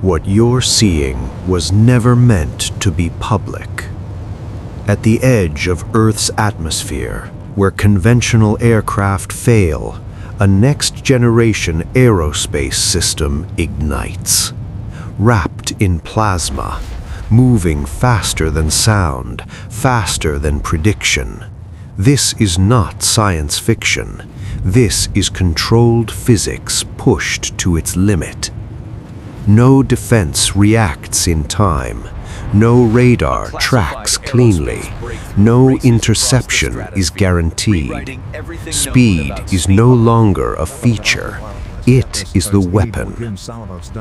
What you're seeing was never meant to be public. At the edge of Earth's atmosphere, where conventional aircraft fail, a next-generation aerospace system ignites. Wrapped in plasma, moving faster than sound, faster than prediction. This is not science fiction. This is controlled physics pushed to its limit. No defense reacts in time. No radar tracks cleanly. No interception is guaranteed. Speed is no longer a feature. It is the weapon.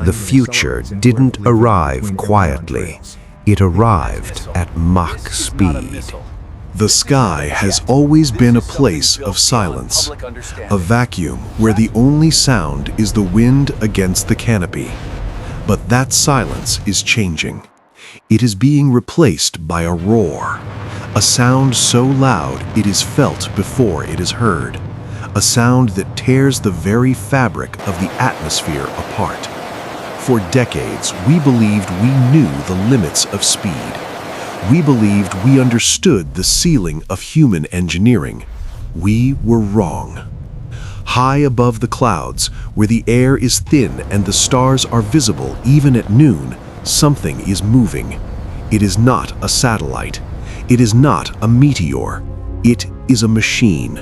The future didn't arrive quietly. It arrived at Mach speed. The sky has always been a place of silence, a vacuum where the only sound is the wind against the canopy. But that silence is changing. It is being replaced by a roar, a sound so loud it is felt before it is heard, a sound that tears the very fabric of the atmosphere apart. For decades, we believed we knew the limits of speed. We believed we understood the ceiling of human engineering. We were wrong. High above the clouds, where the air is thin and the stars are visible even at noon, something is moving. It is not a satellite. It is not a meteor. It is a machine.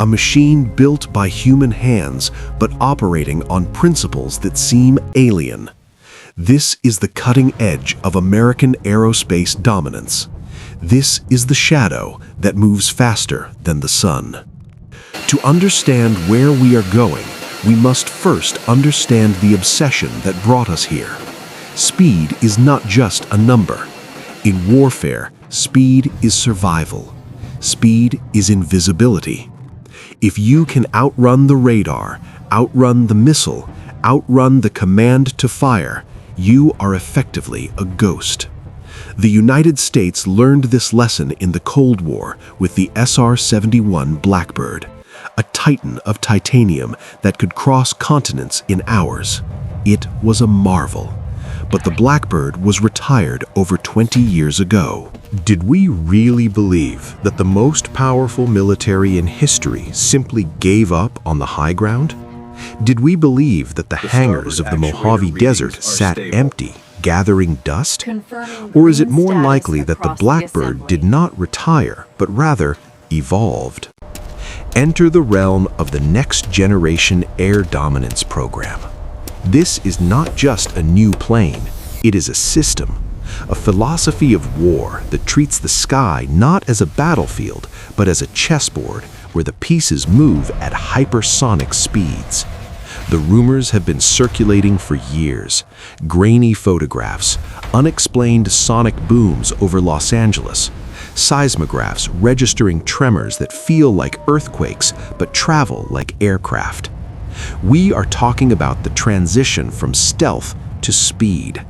A machine built by human hands, but operating on principles that seem alien. This is the cutting edge of American aerospace dominance. This is the shadow that moves faster than the sun. To understand where we are going, we must first understand the obsession that brought us here. Speed is not just a number. In warfare, speed is survival. Speed is invisibility. If you can outrun the radar, outrun the missile, outrun the command to fire, you are effectively a ghost. The United States learned this lesson in the Cold War with the SR-71 Blackbird, a titan of titanium that could cross continents in hours. It was a marvel. But the Blackbird was retired over 20 years ago. Did we really believe that the most powerful military in history simply gave up on the high ground? Did we believe that the hangars of the Mojave Desert sat empty, gathering dust? Or is it more likely that the Blackbird did not retire, but rather evolved? Enter the realm of the Next Generation Air Dominance Program. This is not just a new plane, it is a system, a philosophy of war that treats the sky not as a battlefield, but as a chessboard where the pieces move at hypersonic speeds. The rumors have been circulating for years. Grainy photographs, unexplained sonic booms over Los Angeles, seismographs registering tremors that feel like earthquakes but travel like aircraft. We are talking about the transition from stealth to speed.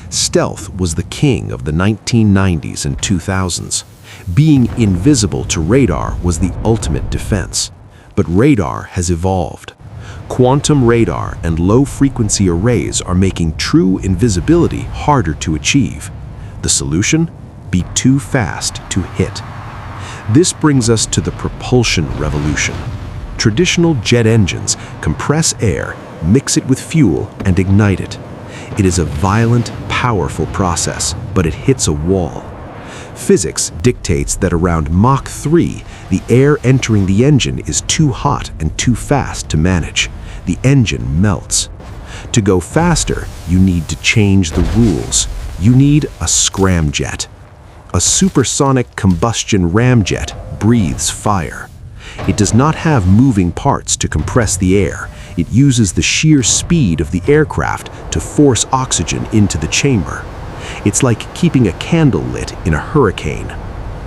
Stealth was the king of the 1990s and 2000s. Being invisible to radar was the ultimate defense. But radar has evolved. Quantum radar and low-frequency arrays are making true invisibility harder to achieve. The solution? Be too fast to hit. This brings us to the propulsion revolution. Traditional jet engines compress air, mix it with fuel, and ignite it. It is a violent, powerful process, but it hits a wall. Physics dictates that around Mach 3, the air entering the engine is too hot and too fast to manage. The engine melts. To go faster, you need to change the rules. You need a scramjet. A supersonic combustion ramjet breathes fire. It does not have moving parts to compress the air. It uses the sheer speed of the aircraft to force oxygen into the chamber. It's like keeping a candle lit in a hurricane.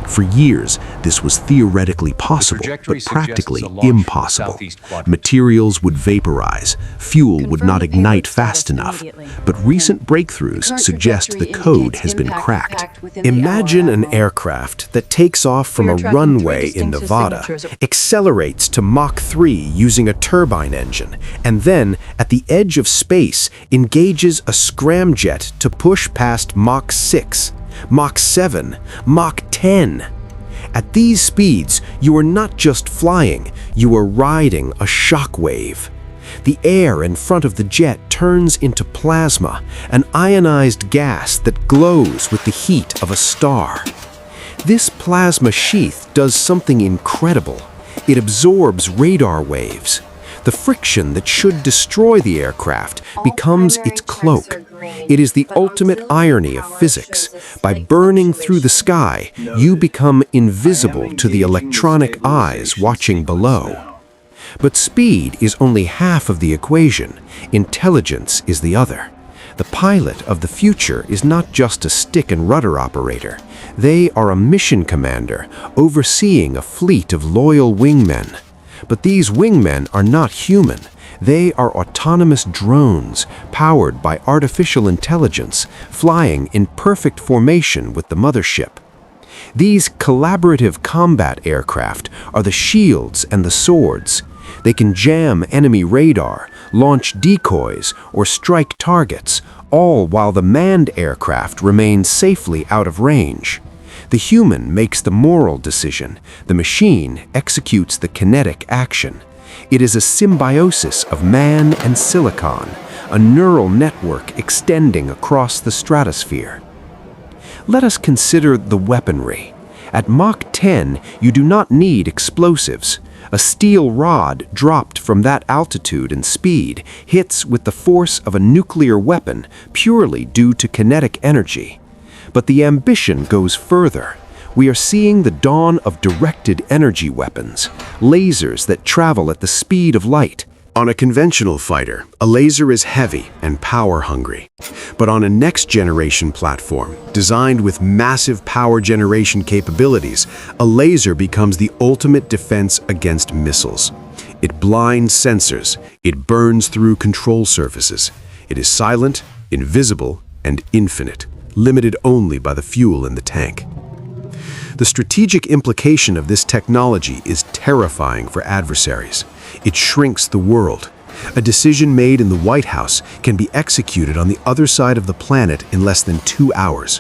For years, this was theoretically possible, but practically impossible. Materials would vaporize, fuel would not ignite fast enough. But recent breakthroughs suggest the code has been cracked. Imagine an aircraft that takes off from a runway in Nevada, accelerates to Mach 3 using a turbine engine, and then, at the edge of space, engages a scramjet to push past Mach 6. Mach 7, Mach 10. At these speeds, you are not just flying, you are riding a shockwave. The air in front of the jet turns into plasma, an ionized gas that glows with the heat of a star. This plasma sheath does something incredible. It absorbs radar waves. The friction that should destroy the aircraft becomes its cloak. It is the ultimate irony of physics. By burning through the sky, you become invisible to the electronic eyes watching below. But speed is only half of the equation. Intelligence is the other. The pilot of the future is not just a stick and rudder operator. They are a mission commander overseeing a fleet of loyal wingmen. But these wingmen are not human. They are autonomous drones powered by artificial intelligence, flying in perfect formation with the mothership. These collaborative combat aircraft are the shields and the swords. They can jam enemy radar, launch decoys, or strike targets, all while the manned aircraft remains safely out of range. The human makes the moral decision. The machine executes the kinetic action. It is a symbiosis of man and silicon, a neural network extending across the stratosphere. Let us consider the weaponry. At Mach 10, you do not need explosives. A steel rod dropped from that altitude and speed hits with the force of a nuclear weapon purely due to kinetic energy. But the ambition goes further. We are seeing the dawn of directed energy weapons, lasers that travel at the speed of light. On a conventional fighter, a laser is heavy and power-hungry. But on a next-generation platform, designed with massive power generation capabilities, a laser becomes the ultimate defense against missiles. It blinds sensors, it burns through control surfaces. It is silent, invisible, and infinite, limited only by the fuel in the tank. The strategic implication of this technology is terrifying for adversaries. It shrinks the world. A decision made in the White House can be executed on the other side of the planet in less than 2 hours.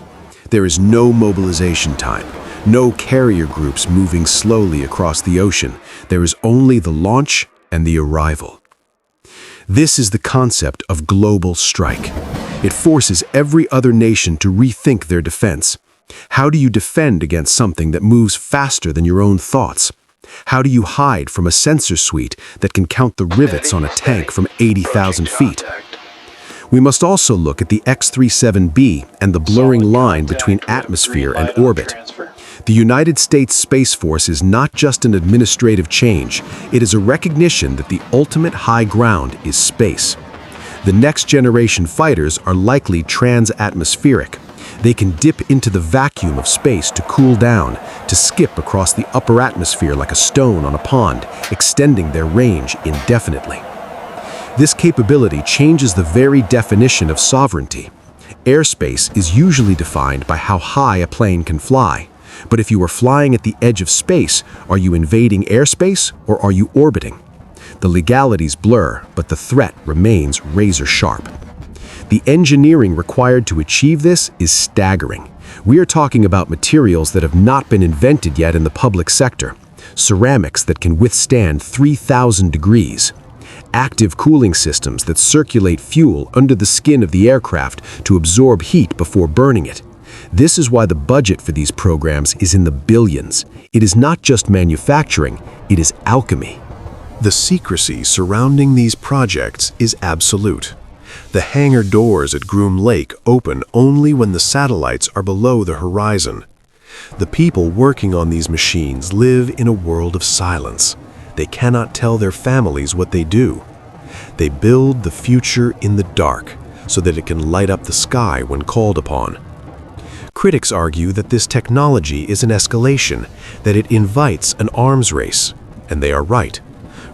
There is no mobilization time, no carrier groups moving slowly across the ocean. There is only the launch and the arrival. This is the concept of global strike. It forces every other nation to rethink their defense. How do you defend against something that moves faster than your own thoughts? How do you hide from a sensor suite that can count the rivets on a tank from 80,000 feet? We must also look at the X-37B and the blurring line between atmosphere and orbit. The United States Space Force is not just an administrative change, it is a recognition that the ultimate high ground is space. The next-generation fighters are likely trans-atmospheric. They can dip into the vacuum of space to cool down, to skip across the upper atmosphere like a stone on a pond, extending their range indefinitely. This capability changes the very definition of sovereignty. Airspace is usually defined by how high a plane can fly. But if you are flying at the edge of space, are you invading airspace or are you orbiting? The legalities blur, but the threat remains razor sharp. The engineering required to achieve this is staggering. We are talking about materials that have not been invented yet in the public sector. Ceramics that can withstand 3,000 degrees. Active cooling systems that circulate fuel under the skin of the aircraft to absorb heat before burning it. This is why the budget for these programs is in the billions. It is not just manufacturing, it is alchemy. The secrecy surrounding these projects is absolute. The hangar doors at Groom Lake open only when the satellites are below the horizon. The people working on these machines live in a world of silence. They cannot tell their families what they do. They build the future in the dark so that it can light up the sky when called upon. Critics argue that this technology is an escalation, that it invites an arms race. And they are right.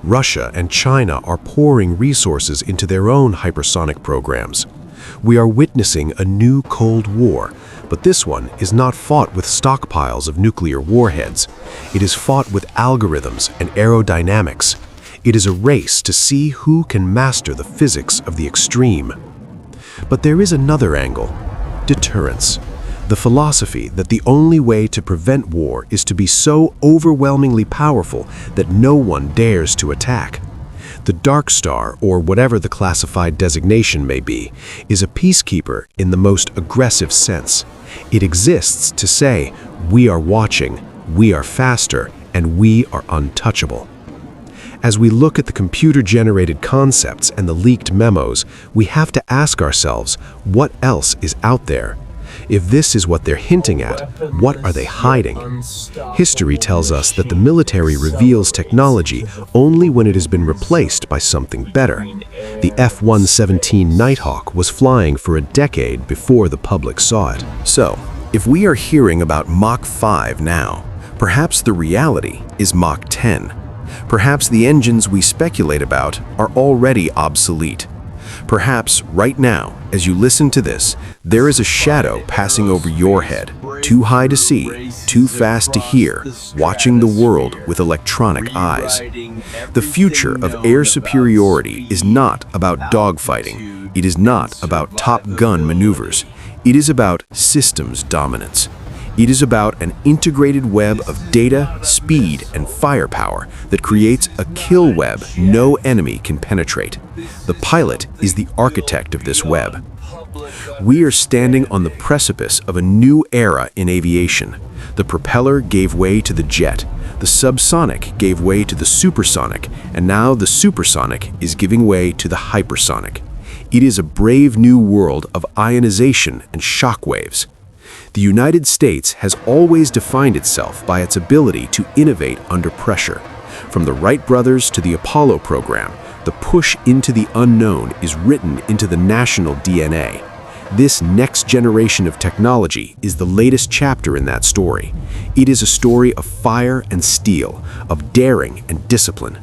Russia and China are pouring resources into their own hypersonic programs. We are witnessing a new Cold War, but this one is not fought with stockpiles of nuclear warheads. It is fought with algorithms and aerodynamics. It is a race to see who can master the physics of the extreme. But there is another angle: deterrence. The philosophy that the only way to prevent war is to be so overwhelmingly powerful that no one dares to attack. The Dark Star, or whatever the classified designation may be, is a peacekeeper in the most aggressive sense. It exists to say, we are watching, we are faster, and we are untouchable. As we look at the computer-generated concepts and the leaked memos, we have to ask ourselves, what else is out there? If this is what they're hinting at, what are they hiding? History tells us that the military reveals technology only when it has been replaced by something better. The F-117 Nighthawk was flying for a decade before the public saw it. So, if we are hearing about Mach 5 now, perhaps the reality is Mach 10. Perhaps the engines we speculate about are already obsolete. Perhaps right now, as you listen to this, there is a shadow passing over your head, too high to see, too fast to hear, watching the world with electronic eyes. The future of air superiority is not about dogfighting. It is not about Top Gun maneuvers. It is about systems dominance. It is about an integrated web of data, speed, and firepower that creates a kill web no enemy can penetrate. The pilot is the architect of this web. We are standing on the precipice of a new era in aviation. The propeller gave way to the jet. The subsonic gave way to the supersonic, and now the supersonic is giving way to the hypersonic. It is a brave new world of ionization and shock waves. The United States has always defined itself by its ability to innovate under pressure. From the Wright brothers to the Apollo program, the push into the unknown is written into the national DNA. This next generation of technology is the latest chapter in that story. It is a story of fire and steel, of daring and discipline.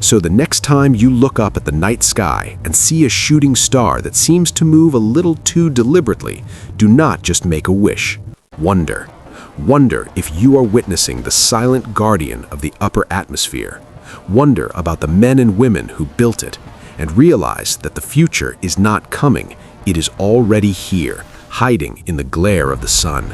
So the next time you look up at the night sky and see a shooting star that seems to move a little too deliberately, do not just make a wish. Wonder. Wonder if you are witnessing the silent guardian of the upper atmosphere. Wonder about the men and women who built it, and realize that the future is not coming, it is already here, hiding in the glare of the sun.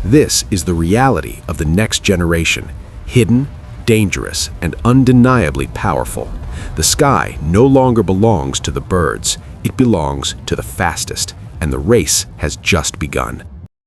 This is the reality of the next generation, hidden, dangerous, and undeniably powerful. The sky no longer belongs to the birds, it belongs to the fastest, and the race has just begun.